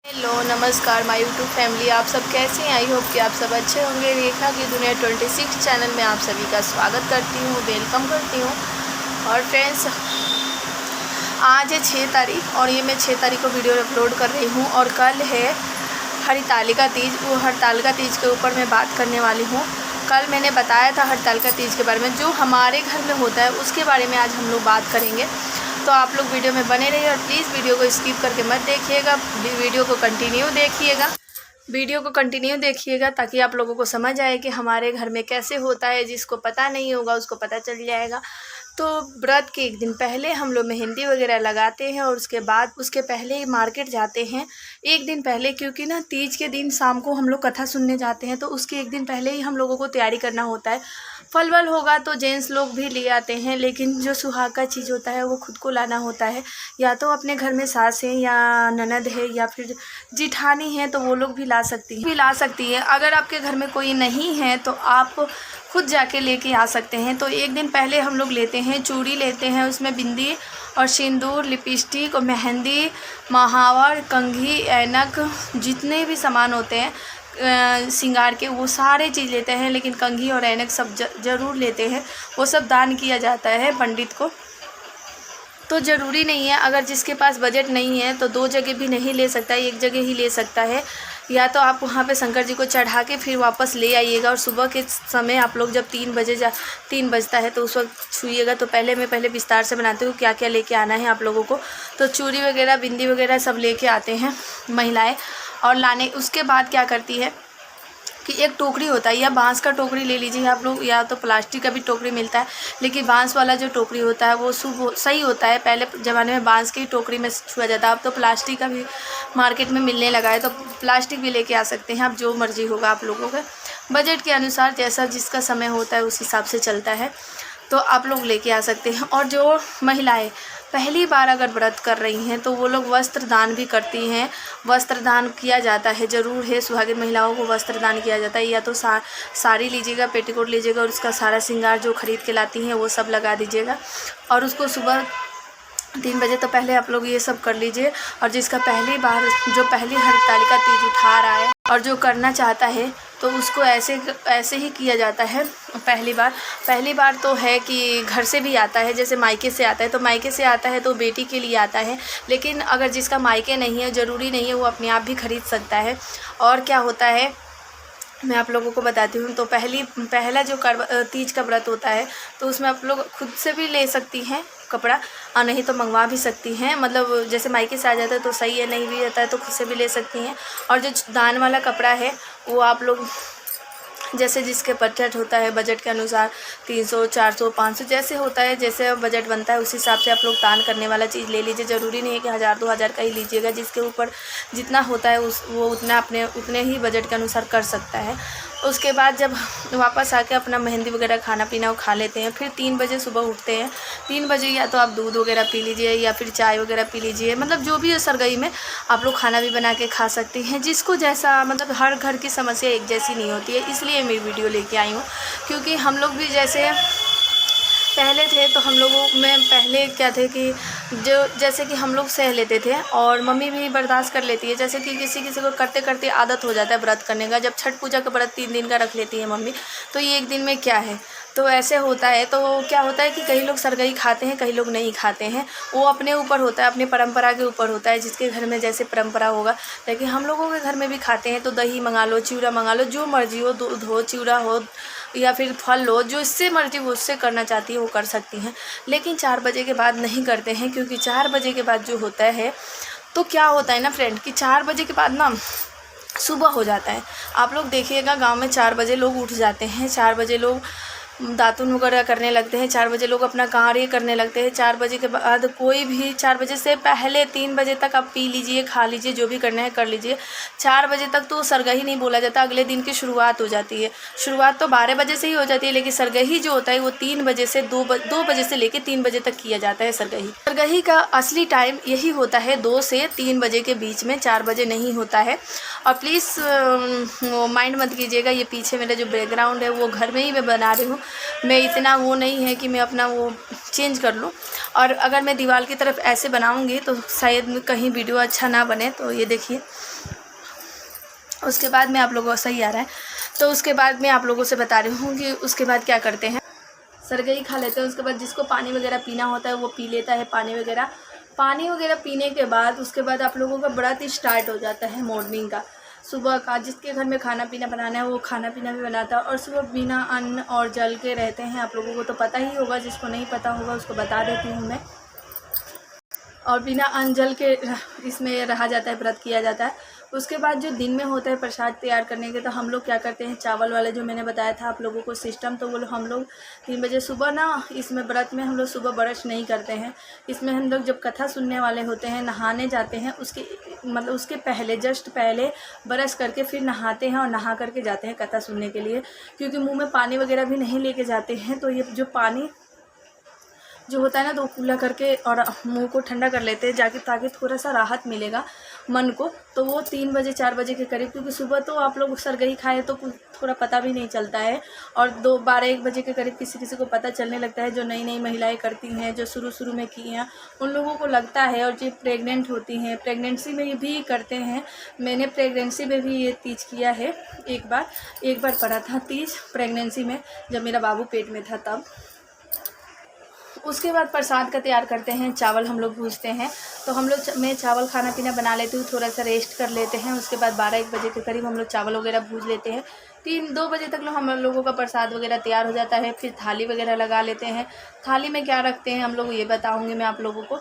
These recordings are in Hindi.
हेलो नमस्कार माय यूट्यूब फैमिली, आप सब कैसे हैं। आई होप कि आप सब अच्छे होंगे। रेखा की दुनिया 26 चैनल में आप सभी का स्वागत करती हूँ, वेलकम करती हूँ। और फ्रेंड्स, आज है 6 तारीख और ये मैं 6 तारीख को वीडियो अपलोड कर रही हूँ और कल है हरितालिका तीज। वो हरितालिका तीज के ऊपर मैं बात करने वाली हूँ। कल मैंने बताया था हरितालिका तीज के बारे में, जो हमारे घर में होता है उसके बारे में आज हम लोग बात करेंगे। तो आप लोग वीडियो में बने रहिए और प्लीज़ वीडियो को स्किप करके मत देखिएगा, वीडियो को कंटिन्यू देखिएगा ताकि आप लोगों को समझ आए कि हमारे घर में कैसे होता है। जिसको पता नहीं होगा उसको पता चल जाएगा। तो व्रत के एक दिन पहले हम लोग मेहंदी वगैरह लगाते हैं और उसके पहले ही मार्केट जाते हैं एक दिन पहले, क्योंकि ना तीज के दिन शाम को हम लोग कथा सुनने जाते हैं। तो उसके एक दिन पहले ही हम लोगों को तैयारी करना होता है। फल वल होगा तो जेंट्स लोग भी ले आते हैं, लेकिन जो सुहाग का चीज़ होता है वो खुद को लाना होता है। या तो अपने घर में सास है या ननद है या फिर जिठानी है तो वो लोग भी ला सकती है। अगर आपके घर में कोई नहीं है तो आप खुद जाके लेके आ सकते हैं। तो एक दिन पहले हम लोग लेते हैं, चूड़ी लेते हैं, उसमें बिंदी और सिंदूर, लिपस्टिक और मेहंदी, महावर, कंघी, ऐनक, जितने भी सामान होते हैं श्रृंगार के, वो सारे चीज़ लेते हैं। लेकिन कंघी और ऐनक सब ज़रूर लेते हैं। वो सब दान किया जाता है पंडित को। तो ज़रूरी नहीं है, अगर जिसके पास बजट नहीं है तो 2 जगह भी नहीं ले सकता है, 1 जगह ही ले सकता है। या तो आप वहाँ पे शंकर जी को चढ़ा के फिर वापस ले आइएगा। और सुबह के समय आप लोग जब 3 बजता है तो उस वक्त छूइएगा। तो पहले विस्तार से बनाती हूँ क्या क्या लेके आना है आप लोगों को। तो चूड़ी वगैरह, बिंदी वगैरह सब लेके आते हैं महिलाएं। और उसके बाद क्या करती है कि एक टोकरी होता है, या बांस का टोकरी ले लीजिए आप लोग, या तो प्लास्टिक का भी टोकरी मिलता है। लेकिन बांस वाला जो टोकरी होता है वो सही होता है। पहले ज़माने में बांस की टोकरी में छुआ जाता है, अब तो प्लास्टिक का भी मार्केट में मिलने लगा है। तो प्लास्टिक भी लेके आ सकते हैं आप, जो मर्जी होगा आप लोगों के बजट के अनुसार, जैसा जिसका समय होता है उस हिसाब से चलता है। तो आप लोग लेके आ सकते हैं। और जो महिलाएं पहली बार अगर व्रत कर रही हैं तो वो लोग वस्त्र दान भी करती हैं। वस्त्र दान किया जाता है, ज़रूर है। सुहागिन महिलाओं को वस्त्र दान किया जाता है। या तो साड़ी लीजिएगा, पेटीकोट लीजिएगा और उसका सारा श्रृंगार जो खरीद के लाती हैं वो सब लगा दीजिएगा। और उसको सुबह 3 बजे तो पहले आप लोग ये सब कर लीजिए। और जिसका जो पहली हरितालिका तीज उठा रहा है और जो करना चाहता है तो उसको ऐसे ही किया जाता है। पहली बार तो है कि घर से भी आता है, जैसे मायके से आता है। तो मायके से आता है तो बेटी के लिए आता है। लेकिन अगर जिसका मायके नहीं है, ज़रूरी नहीं है, वो अपने आप भी खरीद सकता है। और क्या होता है मैं आप लोगों को बताती हूँ। तो पहला जो तीज का व्रत होता है तो उसमें आप लोग खुद से भी ले सकती हैं कपड़ा, और नहीं तो मंगवा भी सकती हैं। मतलब जैसे मायके से आ जाता है तो सही है, नहीं भी रहता है तो खुद से भी ले सकती हैं। और जो दान वाला कपड़ा है वो आप लोग जैसे जिसके बजट होता है, बजट के अनुसार 300, 400, 500 जैसे होता है, जैसे बजट बनता है उस हिसाब से आप लोग दान करने वाला चीज़ ले लीजिए। ज़रूरी नहीं है कि 1000, 2000 का ही लीजिएगा। जिसके ऊपर जितना होता है वो उतने ही बजट के अनुसार कर सकता है। उसके बाद जब वापस आके अपना मेहंदी वगैरह खाना पीना वो खा लेते हैं, फिर 3 बजे सुबह उठते हैं। 3 बजे या तो आप दूध वगैरह पी लीजिए या फिर चाय वगैरह पी लीजिए। मतलब जो भी है, सरगई में आप लोग खाना भी बना के खा सकते हैं। जिसको जैसा, मतलब हर घर की समस्या एक जैसी नहीं होती है, इसलिए मेरी वीडियो लेके आई हूँ। क्योंकि हम लोग भी जैसे पहले थे तो हम लोगों में पहले क्या थे कि जैसे कि हम लोग सह लेते थे और मम्मी भी बर्दाश्त कर लेती है। जैसे कि किसी को करते करते आदत हो जाता है व्रत करने का। जब छठ पूजा का व्रत 3 दिन का रख लेती है मम्मी, तो ये 1 दिन में क्या है, तो ऐसे होता है। तो क्या होता है कि कई लोग सरगई खाते हैं, कई लोग नहीं खाते हैं। वो अपने ऊपर होता है, अपनी परंपरा के ऊपर होता है, जिसके घर में जैसे परंपरा होगा। लेकिन हम लोगों के घर में भी खाते हैं। तो दही मंगा लो, चिवड़ा मंगा लो, जो मर्जी हो, दूध हो, चिवड़ा हो या फिर फल हो, जो इससे मर्जी वो उससे करना चाहती है वो कर सकती हैं। लेकिन 4 बजे के बाद नहीं करते हैं, क्योंकि 4 बजे के बाद जो होता है तो क्या होता है ना फ्रेंड, कि 4 बजे के बाद ना सुबह हो जाता है। आप लोग देखिएगा गांव में 4 बजे लोग उठ जाते हैं। 4 बजे लोग दातुन वगैरह करने लगते हैं। 4 बजे लोग अपना कार्य करने लगते हैं। 4 बजे के बाद कोई भी 4 बजे से पहले 3 बजे तक आप पी लीजिए, खा लीजिए, जो भी करना है कर लीजिए। 4 बजे तक तो सरगही नहीं बोला जाता, अगले दिन की शुरुआत हो जाती है। शुरुआत तो 12 बजे से ही हो जाती है, लेकिन सरगही जो होता है वो 3 बजे से 2 बजे से लेकर 3 बजे तक किया जाता है। सरगही का असली टाइम यही होता है 2 से 3 बजे के बीच में, 4 बजे नहीं होता है। और प्लीज़ माइंड मत कीजिएगा, ये पीछे मेरा जो बैकग्राउंड है वो घर में ही मैं बना रही हूँ। मैं इतना वो नहीं है कि मैं अपना वो चेंज कर लूँ। और अगर मैं दीवार की तरफ ऐसे बनाऊँगी तो शायद कहीं वीडियो अच्छा ना बने। तो ये देखिए, उसके बाद में आप लोगों को सही आ रहा है। तो उसके बाद मैं आप लोगों से बता रही हूँ कि उसके बाद क्या करते हैं। सरगई खा लेते हैं। उसके बाद जिसको पानी वगैरह पीना होता है वो पी लेता है पानी वगैरह पीने के बाद उसके बाद आप लोगों का व्रत स्टार्ट हो जाता है मॉर्निंग का, सुबह का। जिसके घर में खाना पीना बनाना है वो खाना पीना भी बनाता है। और सुबह बिना अन्न और जल के रहते हैं। आप लोगों को तो पता ही होगा, जिसको नहीं पता होगा उसको बता देती हूँ मैं। और बिना अन्न जल के इसमें रहा जाता है, व्रत किया जाता है। उसके बाद जो दिन में होता है प्रसाद तैयार करने के, तो हम लोग क्या करते हैं, चावल वाले जो मैंने बताया था आप लोगों को सिस्टम, तो वो हम लोग 3 बजे सुबह ना, इसमें व्रत में हम लोग सुबह ब्रश नहीं करते हैं। इसमें हम लोग जब कथा सुनने वाले होते हैं, नहाने जाते हैं, उसके पहले जस्ट पहले ब्रश करके फिर नहाते हैं और नहा करके जाते हैं कथा सुनने के लिए। क्योंकि मुँह में पानी वगैरह भी नहीं लेके जाते हैं, तो ये जो पानी जो होता है ना, तो कूला करके और मुंह को ठंडा कर लेते हैं जाके, ताकि थोड़ा सा राहत मिलेगा मन को। तो वो 3 बजे 4 बजे के करीब, क्योंकि सुबह तो आप लोग सरगही खाए तो थोड़ा पता भी नहीं चलता है। और 12-1 बजे के करीब किसी किसी को पता चलने लगता है। जो नई नई महिलाएं करती हैं, जो शुरू में की हैं, उन लोगों को लगता है। और जो प्रेग्नेंट होती हैं, प्रेगनेंसी में भी करते हैं। मैंने प्रेगनेंसी में भी ये तीज किया है। एक बार पड़ा था तीज प्रेगनेंसी में, जब मेरा बाबू पेट में था तब। उसके बाद प्रसाद का तैयार करते हैं। चावल हम लोग भूजते हैं। तो मैं चावल खाना पीना बना लेती हूँ, थोड़ा सा रेस्ट कर लेते हैं। उसके बाद 12-1 बजे के करीब हम लोग चावल वगैरह भूज लेते हैं। 3-2 बजे तक हम लोगों का प्रसाद वगैरह तैयार हो जाता है। फिर थाली वगैरह लगा लेते हैं। थाली में क्या रखते हैं हम लोग ये बताऊँगी मैं आप लोगों को।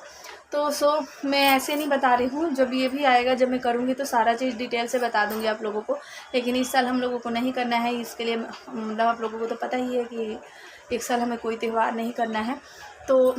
तो मैं ऐसे नहीं बता रही हूँ, जब ये भी आएगा, जब मैं करूँगी तो सारा चीज़ डिटेल से बता दूँगी आप लोगों को। लेकिन इस साल हम लोगों को नहीं करना है। इसके लिए मतलब आप लोगों को तो पता ही है कि एक साल हमें कोई त्यौहार नहीं करना है। तो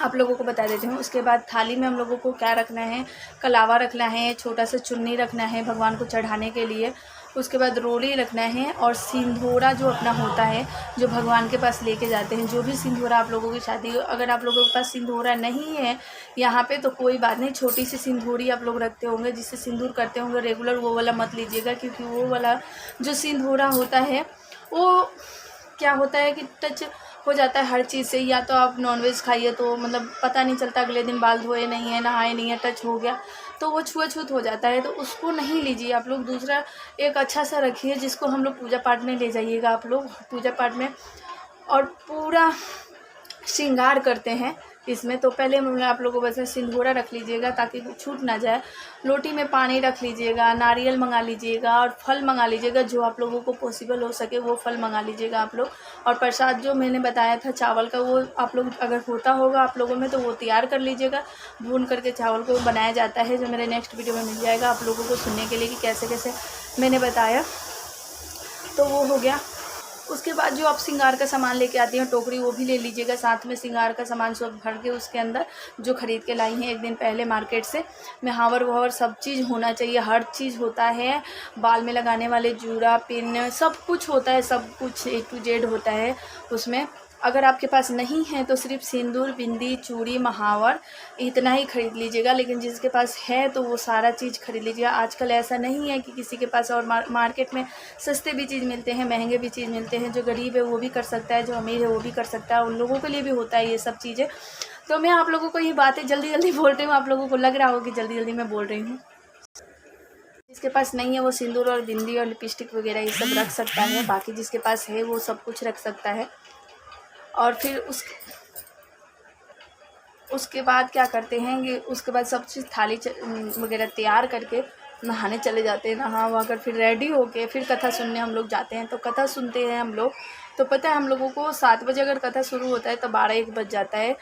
आप लोगों को बता देती हूँ। उसके बाद थाली में हम लोगों को क्या रखना है, कलावा रखना है, छोटा सा चुन्नी रखना है भगवान को चढ़ाने के लिए। उसके बाद रोली रखना है और सिंदूरा जो अपना होता है, जो भगवान के पास लेके जाते हैं। जो भी सिंदूरा आप लोगों की शादी, अगर आप लोगों के पास सिंदूरा नहीं है यहाँ पे तो कोई बात नहीं, छोटी सी सिंदूरी आप लोग रखते होंगे, जिससे सिंदूर करते होंगे रेगुलर, वो वाला मत लीजिएगा। क्योंकि वो वाला जो सिंदूरा होता है वो क्या होता है कि टच हो जाता है हर चीज़ से। या तो आप नॉनवेज खाइए तो मतलब पता नहीं चलता, अगले दिन बाल धोए नहीं है, नहाए नहीं है, टच हो गया तो वो छुआछूत हो जाता है। तो उसको नहीं लीजिए आप लोग। दूसरा एक अच्छा सा रखिए, जिसको हम लोग पूजा पाठ में ले जाइएगा आप लोग पूजा पाठ में। और पूरा श्रृंगार करते हैं इसमें। तो पहले आप लोगों को वैसे सिंदूरा रख लीजिएगा ताकि छूट ना जाए। लोटी में पानी रख लीजिएगा, नारियल मंगा लीजिएगा और फल मंगा लीजिएगा। जो आप लोगों को पॉसिबल हो सके वो फल मंगा लीजिएगा आप लोग। और प्रसाद जो मैंने बताया था चावल का, वो आप लोग अगर होता होगा आप लोगों में तो वो तैयार कर लीजिएगा। भून करके चावल को बनाया जाता है, जो मेरे नेक्स्ट वीडियो में मिल जाएगा आप लोगों को सुनने के लिए कि कैसे कैसे मैंने बताया। तो वो हो गया। उसके बाद जो आप श्रृंगार का सामान लेके आती हैं टोकरी, वो भी ले लीजिएगा साथ में। श्रृंगार का सामान सब भर के उसके अंदर जो ख़रीद के लाई हैं 1 दिन पहले मार्केट से। महावर वहावर सब चीज़ होना चाहिए, हर चीज़ होता है। बाल में लगाने वाले जूड़ा, पिन, सब कुछ होता है, सब कुछ A to Z होता है उसमें। अगर आपके पास नहीं है तो सिर्फ सिंदूर, बिंदी, चूड़ी, महावर इतना ही खरीद लीजिएगा। लेकिन जिसके पास है तो वो सारा चीज़ खरीद लीजिएगा। आजकल ऐसा नहीं है कि किसी के पास, और मार्केट में सस्ते भी चीज़ मिलते हैं, महंगे भी चीज़ मिलते हैं। जो गरीब है वो भी कर सकता है, जो अमीर है वो भी कर सकता है, उन लोगों के लिए भी होता है ये सब चीज़ें। तो मैं आप लोगों को ये बातें जल्दी जल्दी बोल रही हूँ, आप लोगों को लग रहा होगा कि जल्दी जल्दी मैं बोल रही हूँ। जिसके पास नहीं है वो सिंदूर और बिंदी और लिपस्टिक वगैरह ये सब रख सकता है। बाकी जिसके पास है वो सब कुछ रख सकता है। और फिर उसके बाद क्या करते हैं कि उसके बाद सब चीज़ थाली वगैरह तैयार करके नहाने चले जाते हैं। नहा वहा कर फिर रेडी होके फिर कथा सुनने हम लोग जाते हैं। तो कथा सुनते हैं हम लोग। तो पता है हम लोगों को 7 बजे अगर कथा शुरू होता है तो 12-1 बज जाता है।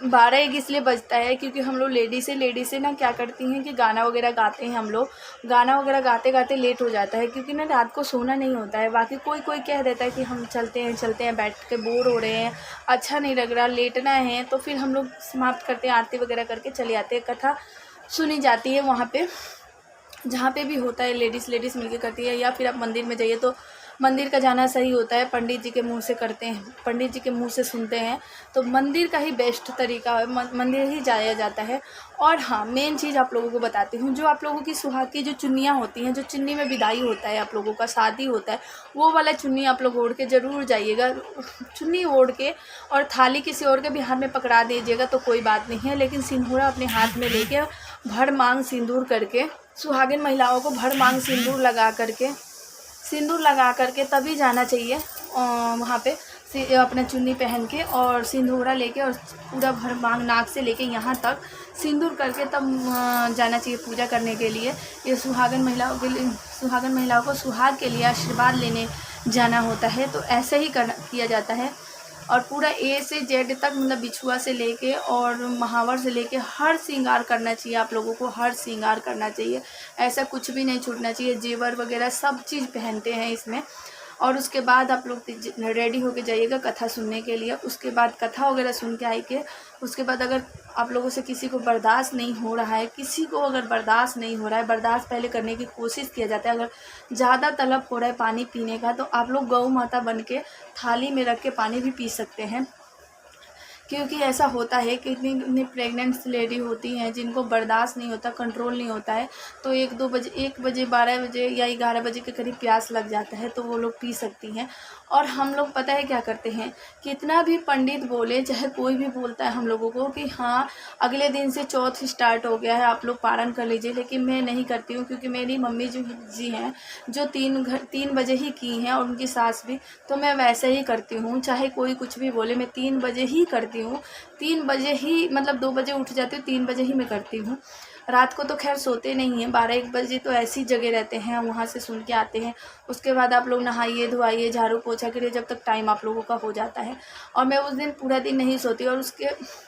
12-1 इसलिए बजता है क्योंकि हम लोग लेडीज़ ना क्या करती हैं कि गाना वगैरह गाते हैं। हम लोग गाना वगैरह गाते गाते लेट हो जाता है, क्योंकि ना रात को सोना नहीं होता है। बाकी कोई कह देता है कि हम चलते हैं बैठ के बोर हो रहे हैं, अच्छा नहीं लग रहा, लेटना है। तो फिर हम लोग समाप्त करते हैं, आरती वगैरह करके चले आते हैं। कथा सुनी जाती है वहाँ पे, जहाँ पे भी होता है लेडीज़ मिलके करती है। या फिर आप मंदिर में जाइए तो मंदिर का जाना सही होता है, पंडित जी के मुंह से करते हैं, पंडित जी के मुंह से सुनते हैं, तो मंदिर का ही बेस्ट तरीका है, मंदिर ही जाया जाता है। और हाँ, मेन चीज़ आप लोगों को बताती हूँ, जो आप लोगों की सुहाग की जो चुन्नियाँ होती हैं, जो चुन्नी में विदाई होता है, आप लोगों का शादी होता है, वो वाला चुन्नी आप लोग ओढ़ के ज़रूर जाइएगा। चुन्नी ओढ़ के और थाली किसी और के भी हाथ में पकड़ा दीजिएगा तो कोई बात नहीं है, लेकिन सिंदूरा अपने हाथ में लेके भर मांग सिंदूर करके, सुहागिन महिलाओं को भर मांग सिंदूर लगा करके तभी जाना चाहिए वहाँ पे, अपना चुन्नी पहन के और सिंदूरा लेके और पूरा भर मांग नाक से लेके यहाँ तक सिंदूर करके तब जाना चाहिए पूजा करने के लिए। ये सुहागिन महिलाओं को सुहाग के लिए आशीर्वाद लेने जाना होता है, तो ऐसे ही किया जाता है। और पूरा ए से जेड तक, मतलब बिछुआ से लेके और महावर से लेके हर श्रृंगार करना चाहिए आप लोगों को, हर श्रृंगार करना चाहिए, ऐसा कुछ भी नहीं छूटना चाहिए। जेवर वगैरह सब चीज़ पहनते हैं इसमें। और उसके बाद आप लोग रेडी होके जाइएगा कथा सुनने के लिए। उसके बाद कथा वगैरह सुन के आई के उसके बाद अगर आप लोगों से किसी को बर्दाश्त नहीं हो रहा है, बर्दाश्त पहले करने की कोशिश किया जाता है। अगर ज़्यादा तलब हो रहा है पानी पीने का, तो आप लोग गौ माता बन के थाली में रख के पानी भी पी सकते हैं। क्योंकि ऐसा होता है कि इतनी प्रेग्नेंट लेडी होती हैं जिनको बर्दाश्त नहीं होता, कंट्रोल नहीं होता है, तो 1 बजे 12 बजे या 11 बजे के करीब प्यास लग जाता है, तो वो लोग पी सकती हैं। और हम लोग पता है क्या करते हैं, कितना भी पंडित बोले, चाहे कोई भी बोलता है हम लोगों को कि हाँ अगले दिन से चौथ स्टार्ट हो गया है, आप लोग पारण कर लीजिए, लेकिन मैं नहीं करती हूँ। क्योंकि मेरी मम्मी जी हैं जो 3 बजे ही की हैं और उनकी सास भी, तो मैं वैसे ही करती हूँ, चाहे कोई कुछ भी बोले, मैं 3 बजे ही करती हूँ। 3 बजे ही, मतलब 2 बजे उठ जाती हूँ, 3 बजे ही मैं करती हूँ। रात को तो खैर सोते नहीं हैं, 12-1 बजे तो ऐसी जगह रहते हैं, वहाँ से सुन के आते हैं। उसके बाद आप लोग नहाइए धोआइए, झाड़ू पोछा करिए, जब तक टाइम आप लोगों का हो जाता है। और मैं उस दिन पूरा दिन नहीं सोती, और उसके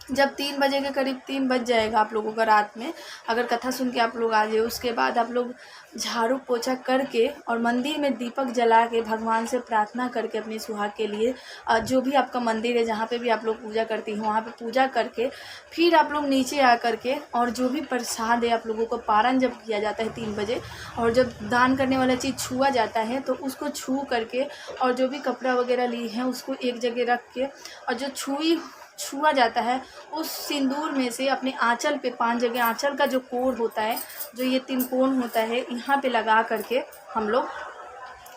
जब 3 बजे के करीब 3 बज जाएगा आप लोगों का रात में, अगर कथा सुन के आप लोग आ जाए, उसके बाद आप लोग झाड़ू पोछा करके और मंदिर में दीपक जला के भगवान से प्रार्थना करके अपनी सुहाग के लिए, जो भी आपका मंदिर है जहाँ पे भी आप लोग पूजा करती हैं वहाँ पे पूजा करके फिर आप लोग नीचे आ करके, और जो भी प्रसाद है आप लोगों को पारण जब किया जाता है 3 बजे, और जब दान करने वाला चीज़ छुआ जाता है तो उसको छू करके, और जो भी कपड़ा वगैरह ली हैं उसको एक जगह रख के, और जो छुआ जाता है उस सिंदूर में से अपने आंचल पे 5 जगह, आंचल का जो कोण होता है, जो ये 3 कोण होता है, यहाँ पे लगा करके हम लोग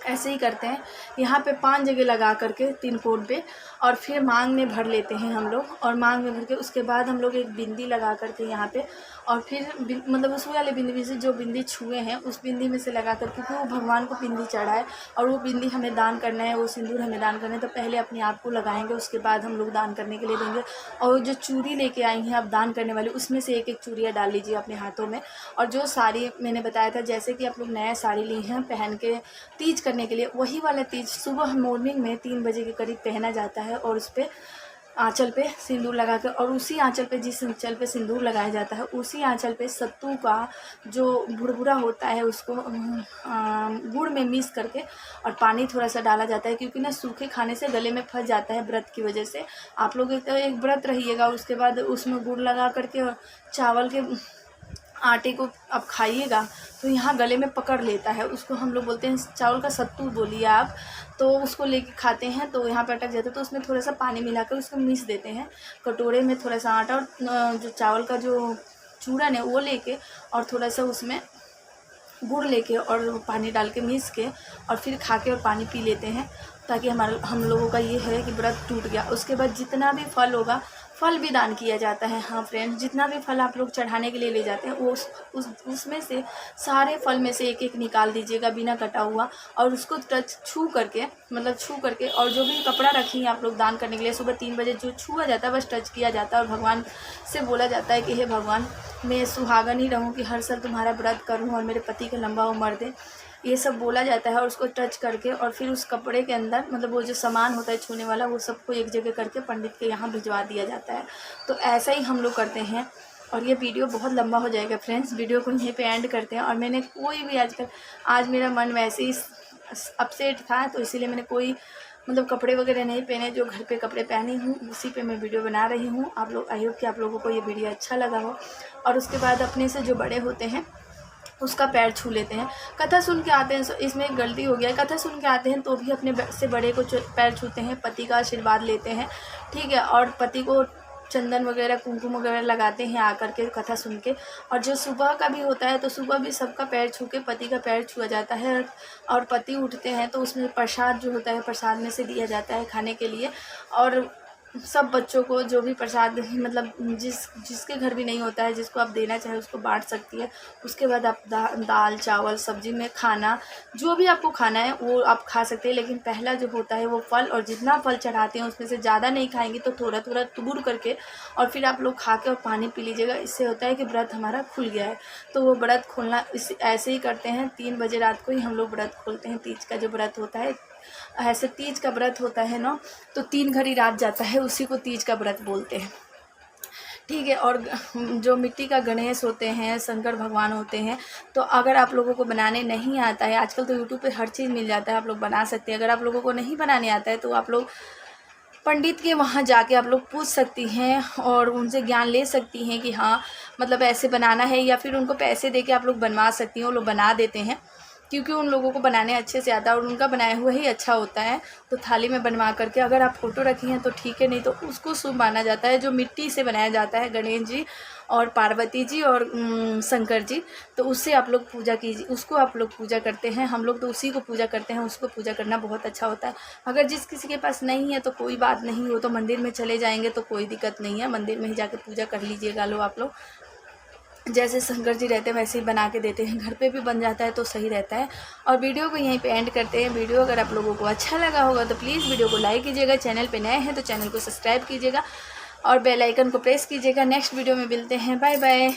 ऐसे ही करते हैं। यहाँ पे 5 जगह लगा करके 3 कोण पे, और फिर मांग में भर लेते हैं हम लोग, और मांग में भर के उसके बाद हम लोग एक बिंदी लगा करके यहाँ पे, और फिर मतलब उस वाले बिंदी से जो बिंदी छुए हैं उस बिंदी में से लगा करके, क्योंकि वो भगवान को बिंदी चढ़ा है और वो बिंदी हमें दान करना है, वो सिंदूर हमें दान करना है, तो पहले अपने आप को लगाएंगे, उसके बाद हम लोग दान करने के लिए देंगे। और जो चूड़ी लेके आई हैं आप दान करने वाले, उसमें से एक चूड़ियाँ डाल लीजिए अपने हाथों में। और जो साड़ी मैंने बताया था, जैसे कि आप लोग नया साड़ी ली हैं पहन के तीज करने के लिए, वही वाला तीज सुबह मॉर्निंग में 3 बजे के करीब पहना जाता है, और उस पर आंचल पे सिंदूर लगा कर, और उसी आंचल पे, जिस आंचल पे सिंदूर लगाया जाता है उसी आंचल पे सत्तू का जो भुरभुरा होता है उसको गुड़ में मिक्स करके और पानी थोड़ा सा डाला जाता है, क्योंकि ना सूखे खाने से गले में फंस जाता है व्रत की वजह से। आप लोग एक व्रत रहिएगा, उसके बाद उसमें गुड़ लगा करके और चावल के आटे को आप खाइएगा तो यहाँ गले में पकड़ लेता है, उसको हम लोग बोलते हैं चावल का सत्तू बोलिए आप, तो उसको लेके खाते हैं तो यहाँ पे अटक जाता है, तो उसमें थोड़ा सा पानी मिलाकर उसको मिक्स देते हैं कटोरे में, थोड़ा सा आटा और जो चावल का जो चूरन है वो लेके, और थोड़ा सा उसमें गुड़ लेके और पानी डाल के मिक्स के, और फिर खा के और पानी पी लेते हैं, ताकि हम लोगों का ये है कि व्रत टूट गया। उसके बाद जितना भी फल होगा, फल भी दान किया जाता है। हाँ फ्रेंड्स, जितना भी फल आप लोग चढ़ाने के लिए ले जाते हैं वो उसमें से सारे फल में से एक एक निकाल दीजिएगा बिना कटा हुआ, और उसको छू करके और जो भी कपड़ा रखी है आप लोग दान करने के लिए, सुबह 3 बजे जो छुआ जाता है बस टच किया जाता है, और भगवान से बोला जाता है कि हे भगवान, मैं सुहागन ही रहूँ कि हर साल तुम्हारा व्रत करूँ और मेरे पति का लंबा उम्र दे, ये सब बोला जाता है। और उसको टच करके और फिर उस कपड़े के अंदर, मतलब वो जो सामान होता है छूने वाला, वो सबको एक जगह करके पंडित के यहाँ भिजवा दिया जाता है। तो ऐसा ही हम लोग करते हैं। और ये वीडियो बहुत लंबा हो जाएगा फ्रेंड्स, वीडियो को यहीं पे एंड करते हैं। और मैंने कोई भी आज मेरा मन वैसे ही अपसेट था, तो इसीलिए मैंने कोई मतलब कपड़े वगैरह नहीं पहने, जो घर पे कपड़े पहनी हूँ उसी पे मैं वीडियो बना रही हूँ। आप लोग, आई होप कि आप लोगों को ये वीडियो अच्छा लगा हो। और उसके बाद अपने से जो बड़े होते हैं उसका पैर छू लेते हैं। कथा सुन के आते हैं, इसमें एक गलती हो गया है, कथा सुन के आते हैं तो भी अपने से बड़े को पैर छूते हैं, पति का आशीर्वाद लेते हैं, ठीक है, और पति को चंदन वगैरह कुमकुम वगैरह लगाते हैं आकर के कथा सुन के। और जो सुबह का भी होता है तो सुबह भी सबका पैर छू के पति का पैर छुआ जाता है, और पति उठते हैं तो उसमें प्रसाद जो होता है प्रसाद में से दिया जाता है खाने के लिए। और सब बच्चों को जो भी प्रसाद मतलब जिसके घर भी नहीं होता है, जिसको आप देना चाहे उसको बांट सकती है। उसके बाद आप दाल चावल सब्जी में खाना जो भी आपको खाना है वो आप खा सकते हैं, लेकिन पहला जो होता है वो फल, और जितना फल चढ़ाते हैं उसमें से ज़्यादा नहीं खाएंगे तो थोड़ा थोड़ा तूर करके और फिर आप लोग खा के और पानी पी लीजिएगा। इससे होता है कि व्रत हमारा खुल गया है। तो वो व्रत खोलना ऐसे ही करते हैं, 3 बजे रात को ही हम लोग व्रत खोलते हैं। तीज का जो व्रत होता है, ऐसे तीज का व्रत होता है ना, तो 3 घड़ी रात जाता है, उसी को तीज का व्रत बोलते हैं, ठीक है। और जो मिट्टी का गणेश होते हैं, शंकर भगवान होते हैं, तो अगर आप लोगों को बनाने नहीं आता है, आजकल तो यूट्यूब पे हर चीज़ मिल जाता है, आप लोग बना सकते हैं। अगर आप लोगों को नहीं बनाने आता है तो आप लोग पंडित के वहाँ जाके आप लोग पूछ सकती हैं और उनसे ज्ञान ले सकती हैं कि हाँ मतलब ऐसे बनाना है, या फिर उनको पैसे दे के आप लोग बनवा सकती हैं, वो लोग बना देते हैं, क्योंकि उन लोगों को बनाने अच्छे से आता है और उनका बनाया हुआ ही अच्छा होता है। तो थाली में बनवा करके अगर आप फ़ोटो रखी हैं तो ठीक है, नहीं तो उसको शुभ माना जाता है। जो मिट्टी से बनाया जाता है, गणेश जी और पार्वती जी और शंकर जी, तो उससे आप लोग पूजा कीजिए, उसको आप लोग पूजा करते हैं। हम लोग तो उसी को पूजा करते हैं, उसको पूजा करना बहुत अच्छा होता है। अगर जिस किसी के पास नहीं है तो कोई बात नहीं, हो तो मंदिर में चले जाएंगे तो कोई दिक्कत नहीं है, मंदिर में ही जाके पूजा कर लीजिएगा लो आप लोग। जैसे शंकर जी रहते हैं वैसे ही बना के देते हैं, घर पे भी बन जाता है तो सही रहता है। और वीडियो को यहीं पे एंड करते हैं। वीडियो अगर आप लोगों को अच्छा लगा होगा तो प्लीज़ वीडियो को लाइक कीजिएगा, चैनल पे नए हैं तो चैनल को सब्सक्राइब कीजिएगा और बेल आइकन को प्रेस कीजिएगा। नेक्स्ट वीडियो में मिलते हैं, बाय बाय।